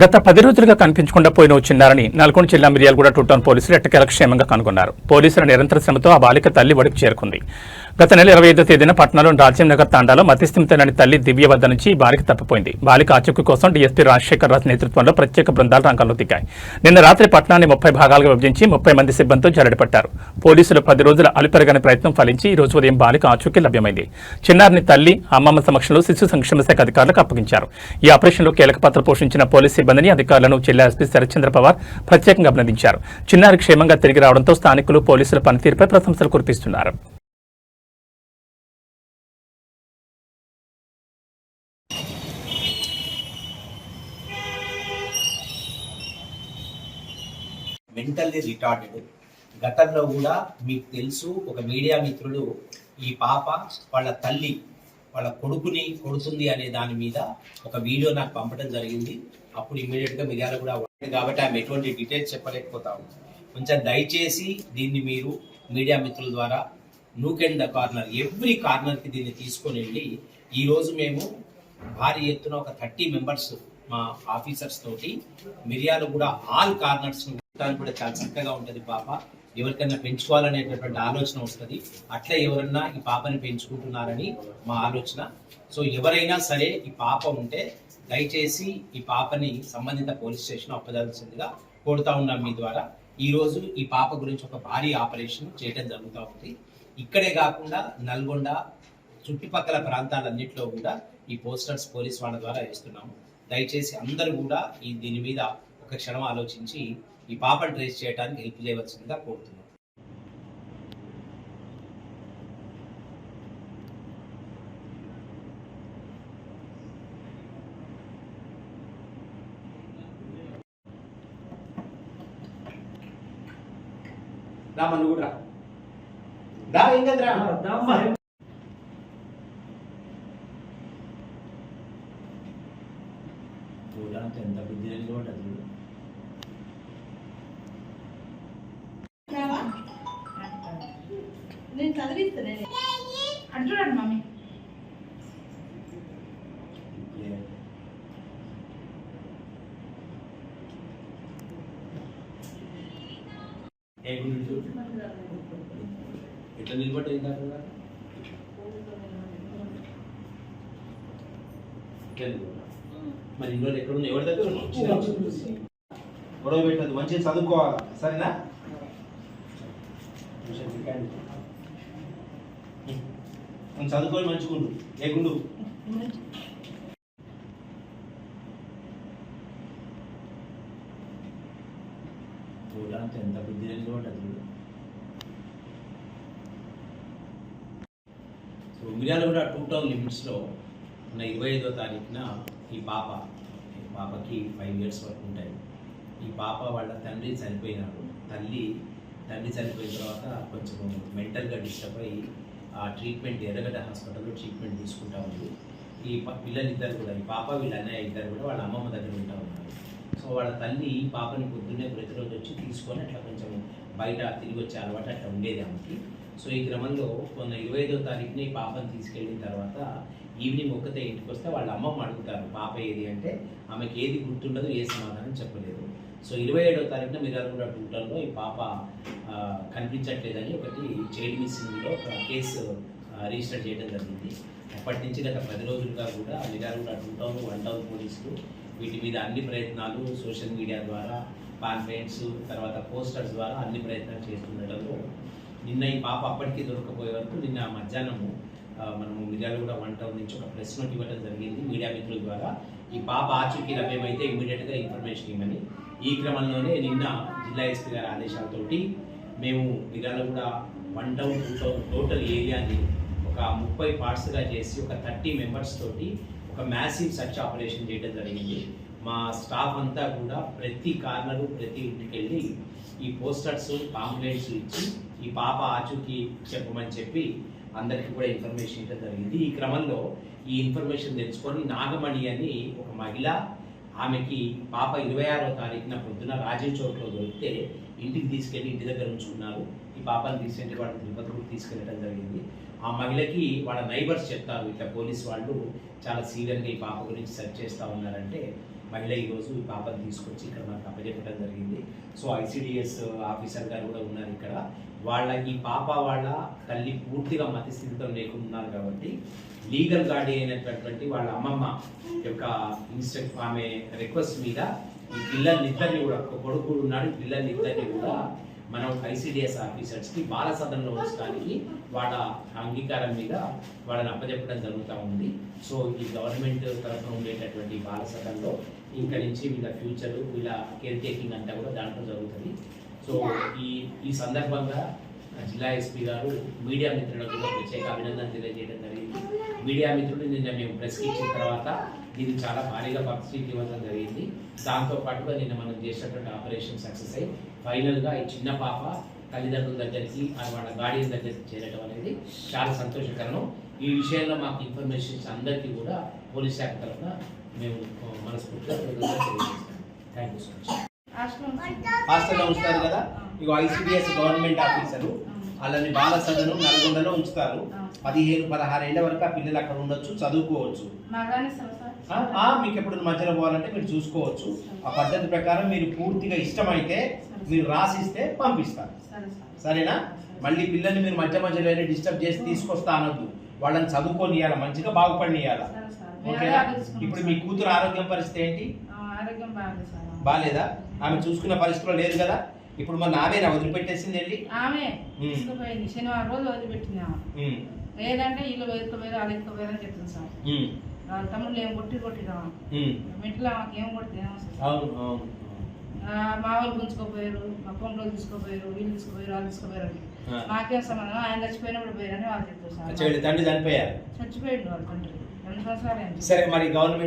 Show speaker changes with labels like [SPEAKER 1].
[SPEAKER 1] గత 10 రోజులుగా కనిపించకుండా పోయిన ఓ చిన్నారిని నల్గొండ జిల్లా మిర్యాలగూడ టూ టౌన్ పోలీసులు ఎట్టకేలకు క్షేమంగా కనుగొన్నారు. పోలీసుల నిరంతర శ్రమతో ఆ బాలిక తల్లి ఒడికి చేరుకుంది. గత నెల 25వ తేదీన పట్నంలోని రాజ్యం నగర్ తాండాలో మతిస్థిమితలేని తల్లి దివ్య వద్ద నుంచి ఈ బాలిక తప్పిపోయింది. బాలిక ఆచూకీ కోసం డీఎస్పీ రాజశేఖర్ రాజ్ నేతృత్వంలో ప్రత్యేక బృందాలు రంగంలో దిగాయి. నిన్న రాత్రి పట్టణాన్ని 30 భాగాలుగా విభజించి 30 మంది సిబ్బందితో జరడిపట్టారు. పోలీసులు 10 రోజుల అలుపెరగని ప్రయత్నం ఫలించి ఈ రోజు ఉదయం బాలిక ఆచూకీ లభ్యమైంది. చిన్నారిని తల్లి అమ్మమ్మ సమక్షంలో శిశు సంక్షేమ శాఖ అధికారులకు అప్పగించారు. ఈ ఆపరేషన్లో కీలక పాత్ర పోషించిన పోలీస్ సిబ్బందిని అధికారులను జిల్లా ఎస్పీ శరత్చంద్ర పవార్ ప్రత్యేకంగా అభినందించారు. చిన్నారి క్షేమంగా తిరిగి రావడంతో స్థానికులు పోలీసుల పనితీరుపై ప్రశంసలు కురిపిస్తున్నారు.
[SPEAKER 2] Mentally retarded. గతంలో కూడా మీకు తెలుసు, ఒక మీడియా మిత్రుడు ఈ పాప వాళ్ళ తల్లి వాళ్ళ కొడుకుని కొడుతుంది అనే దాని మీద ఒక వీడియో నాకు పంపడం జరిగింది. అప్పుడు ఇమ్మీడియట్గా మిర్యాల కూడా కాబట్టి ఆమె ఎటువంటి డీటెయిల్స్ చెప్పలేకపోతాము. కొంచెం దయచేసి దీన్ని మీరు మీడియా మిత్రుల ద్వారా nook and the corner, every కార్నర్కి దీన్ని తీసుకొని వెళ్ళి ఈరోజు మేము భారీ ఎత్తున ఒక 30 మెంబర్స్ మా ఆఫీసర్స్ తోటి మిర్యాలు కూడా ఆల్ కార్నర్స్ కూడా చాలా చక్కగా ఉంటుంది. పాప ఎవరికైనా పెంచుకోవాలనేటటువంటి ఆలోచన వస్తుంది. అట్లా ఎవరన్నా ఈ పాపని పెంచుకుంటున్నారని మా ఆలోచన. సో ఎవరైనా సరే ఈ పాప ఉంటే దయచేసి ఈ పాపని సంబంధిత పోలీస్ స్టేషన్ అప్పదాల్సిందిగా కోరుతా ఉన్నాం మీ ద్వారా. ఈరోజు ఈ పాప గురించి ఒక భారీ ఆపరేషన్ చేయడం జరుగుతూ ఉంది. ఇక్కడే కాకుండా నల్గొండ చుట్టుపక్కల ప్రాంతాలన్నింటిలో కూడా ఈ పోస్టర్స్ పోలీస్ వాళ్ళ ద్వారా వేస్తున్నాము. దయచేసి అందరూ కూడా దీని మీద ఒక క్షణం ఆలోచించి ఈ పాపను ట్రేస్ చేయడానికి హెల్ప్ చేయవలసిందిగా కోరుతున్నాం. రామా నువ్వు రా, ఏం కదరా చూడడానికి ఎంత బుద్ధి ఉంటుంది.
[SPEAKER 3] నేను చదివిస్తాను అంటున్నాడు మమ్మీ.
[SPEAKER 2] ఎట్లా నిలబడి మరి ఇంట్లో ఎక్కడ ఎవరి దగ్గర గొడవ పెట్టదు, మంచిగా చదువుకోవాలి, సరేనా? చదువుకొని మంచిగుండు, లేకుండు చూడడానికి ఎంత బుద్ధి ఉంటుంది. సో మిర్యాలగూడ టూ టౌన్ లిమిట్స్లో ఉన్న 25వ తారీఖున ఈ పాపకి 5 years వరకు ఉంటాయి. ఈ పాప వాళ్ళ తండ్రి చనిపోయినాడు. తండ్రి చనిపోయిన తర్వాత కొంచెం మెంటల్గా డిస్టర్బ్ అయ్యి ఆ ట్రీట్మెంట్ ఎర్రగడ్డ హాస్పిటల్లో ట్రీట్మెంట్ తీసుకుంటా ఉంది. ఈ పిల్లలిద్దరు కూడా, ఈ పాప వీళ్ళ అన్నయ్య ఇద్దరు కూడా వాళ్ళ అమ్మమ్మ దగ్గర ఉంటా ఉన్నారు. సో వాళ్ళ తల్లి ఈ పాపని పొద్దున్నే ప్రతిరోజు వచ్చి తీసుకొని అట్లా కొంచెం బయట తిరిగి వచ్చే అలవాటు అట్లా ఉండేది ఆమెకి. సో ఈ క్రమంలో 25వ తారీఖున ఈ పాపని తీసుకెళ్ళిన తర్వాత ఈవినింగ్ ఒక్కతే ఇంటికి వస్తే వాళ్ళ అమ్మమ్మ అడుగుతారు పాప ఏది అంటే ఆమెకి ఏది గుర్తుండదు, ఏ సమాధానం చెప్పలేదు. సో 27వ తారీఖున మిర్యాలగూడ టూ టౌన్లో ఈ పాప కనిపించట్లేదని ఒకటి చైల్డ్ మిస్సింగ్లో ఒక కేసు రిజిస్టర్ చేయడం జరిగింది. అప్పటి నుంచి గత 10 రోజులుగా కూడా మిర్యాలగూడ టూ టౌన్ 1 టౌన్ పోలీసులు వీటి మీద అన్ని ప్రయత్నాలు సోషల్ మీడియా ద్వారా, కాన్ఫరెన్స్, తర్వాత పోస్టర్స్ ద్వారా అన్ని ప్రయత్నాలు చేస్తుండటంలో నిన్న ఈ పాప అప్పటికీ దొరకపోయే వరకు నిన్న మధ్యాహ్నము మనము మిర్యాలగూడ 1 టౌన్ నుంచి ఒక ప్రెస్ నోట్ ఇవ్వడం జరిగింది మీడియా మిత్రుల ద్వారా. ఈ పాప ఆచూకీ లభ్యమైతే ఇమ్మీడియట్గా ఇన్ఫర్మేషన్ ఇవ్వమని. ఈ క్రమంలోనే నిన్న జిల్లా ఎస్పీ గారి ఆదేశాలతోటి మేము మిర్యాలగూడ 1 టౌన్ 2 టౌన్ టోటల్ ఏరియాని ఒక 30 పార్ట్స్గా చేసి ఒక 30 మెంబర్స్ తోటి ఒక మ్యాసివ్ సర్చ్ ఆపరేషన్ చేయడం జరిగింది. మా స్టాఫ్ అంతా కూడా ప్రతి కార్నరు, ప్రతి ఇంటికి వెళ్ళి ఈ పోస్టర్స్, పాంప్లెట్స్ ఇచ్చి ఈ పాప ఆచూకీ చెప్పమని చెప్పి అందరికీ కూడా ఇన్ఫర్మేషన్ ఇవ్వడం జరిగింది. ఈ క్రమంలో ఈ ఇన్ఫర్మేషన్ తెలుసుకొని నాగమణి అని ఒక మహిళ, ఆమెకి పాప 26వ తారీఖున పొద్దున రాజీవ్ చౌక్లో దొరికితే ఇంటికి తీసుకెళ్ళి ఇంటి దగ్గర ఉంచుకున్నారు. ఈ పాపను తీసుకెళ్ళి వాళ్ళని తిరుపతికి తీసుకెళ్ళడం జరిగింది. ఆ మహిళకి వాళ్ళ నైబర్స్ చెప్తారు, ఇట్లా పోలీస్ వాళ్ళు చాలా సీరియస్గా ఈ పాప గురించి సెర్చ్ చేస్తూ ఉన్నారంటే మహిళ ఈరోజు ఈ పాపను తీసుకొచ్చి ఇక్కడ మనకు అప్పచెప్పడం జరిగింది. సో ఐసిడిఎస్ ఆఫీసర్ గారు కూడా ఉన్నారు ఇక్కడ. ఈ పాప వాళ్ళ తల్లి పూర్తిగా మతి స్థితితో లేకున్నారు కాబట్టి లీగల్ గార్డియన్ అయినటువంటి వాళ్ళ అమ్మమ్మ యొక్క ఆమె రిక్వెస్ట్ మీద ఈ పిల్లలిద్దరిని కూడా, ఒక కొడుకు ఉన్నాడు, పిల్లలిద్దరిని కూడా మనం ఐసిడిఎస్ ఆఫీసర్స్కి బాల సదనంలో ఉంచడానికి వాళ్ళ అంగీకారం మీద వాళ్ళని అప్పచెప్పడం జరుగుతూ ఉంది. సో ఈ గవర్నమెంట్ తరఫున ఉండేటటువంటి బాల సదనంలో ఇంకా నుంచి వీళ్ళ ఫ్యూచర్, వీళ్ళ కేర్ టేకింగ్ అంతా కూడా దాంట్లో జరుగుతుంది. సో ఈ సందర్భంగా జిల్లా ఎస్పీ గారు మీడియా మిత్రులకు కూడా ప్రత్యేక అభినందన తెలియజేయడం జరిగింది. మీడియా మిత్రులు నిన్న మేము ప్రెస్కి ఇచ్చిన తర్వాత దీన్ని చాలా భారీగా పబ్లిసిటీ ఇవ్వడం జరిగింది. దాంతోపాటుగా నిన్న మనం చేసినటువంటి ఆపరేషన్ సక్సెస్ అయ్యి ఫైనల్గా ఈ చిన్న పాప తల్లిదండ్రుల దగ్గరికి వాళ్ళ గార్డియన్ దగ్గరికి చేరడం అనేది చాలా సంతోషకరం. ఈ విషయంలో మాకు ఇన్ఫర్మేషన్స్ అందరికీ కూడా పోలీస్ శాఖ తరఫున మేము మనస్ఫూర్తిగా తెలియజేస్తాం. Thank you so much. హాస్టల్లో ఉంచుతారు కదా, ఇక ఐసిడిఎస్ గవర్నమెంట్ ఆఫీసరు వాళ్ళని బాల సదనం నల్గొండలో ఉంచుతారు. 15-16 ఏళ్ల వరకు ఆ పిల్లలు అక్కడ ఉండొచ్చు, చదువుకోవచ్చు. మీకు ఎప్పుడు మధ్యలో పోవాలంటే మీరు చూసుకోవచ్చు. ఆ పద్ధతి ప్రకారం మీరు పూర్తిగా ఇష్టమైతే మీరు రాసిస్తే పంపిస్తారు. సరేనా? మళ్ళీ పిల్లల్ని మీరు మధ్యలో డిస్టర్బ్ చేసి తీసుకొస్తా అనొద్దు. వాళ్ళని చదువుకోనియాల, మంచిగా బాగుపడినియాల. ఓకేనా? ఇప్పుడు మీ కూతురు ఆరోగ్యం పరిస్థితి ఏంటి? బాలేదా? ఆమె చూసుకున్న పరిస్థితిలో లేదు కదా. ఇప్పుడు మన ఆమెనా వదిలిపెట్టేసింది వెళ్ళి?
[SPEAKER 3] ఆమె తీసుకుపోయింది, శనివారం రోజు వదిలిపెట్టింది ఆమె. లేదంటే ఇల్లు వెతుకుపోయారు, అది ఎత్తుకుపోయారని చెప్తుంది సార్. వాళ్ళ తమ్ముళ్ళు ఏం కొట్టిరా మెట్లు ఆమెకి ఏం కొడుతుంది. మా వాళ్ళు గుంజుకోపోయారు, మా కొండలు తీసుకోపోయారు, వీళ్ళు తీసుకోపోయారు, వాళ్ళు తీసుకోపోయారు. మాకేం సంబంధం, ఆయన చచ్చిపోయినప్పుడు పోయారని వాళ్ళు చెప్తారు సార్.
[SPEAKER 2] తండ్రి చనిపోయారు,
[SPEAKER 3] చచ్చిపోయాడు వాళ్ళ తండ్రి 2 సంవత్సరాలు.
[SPEAKER 2] సరే, మరి గవర్నమెంట్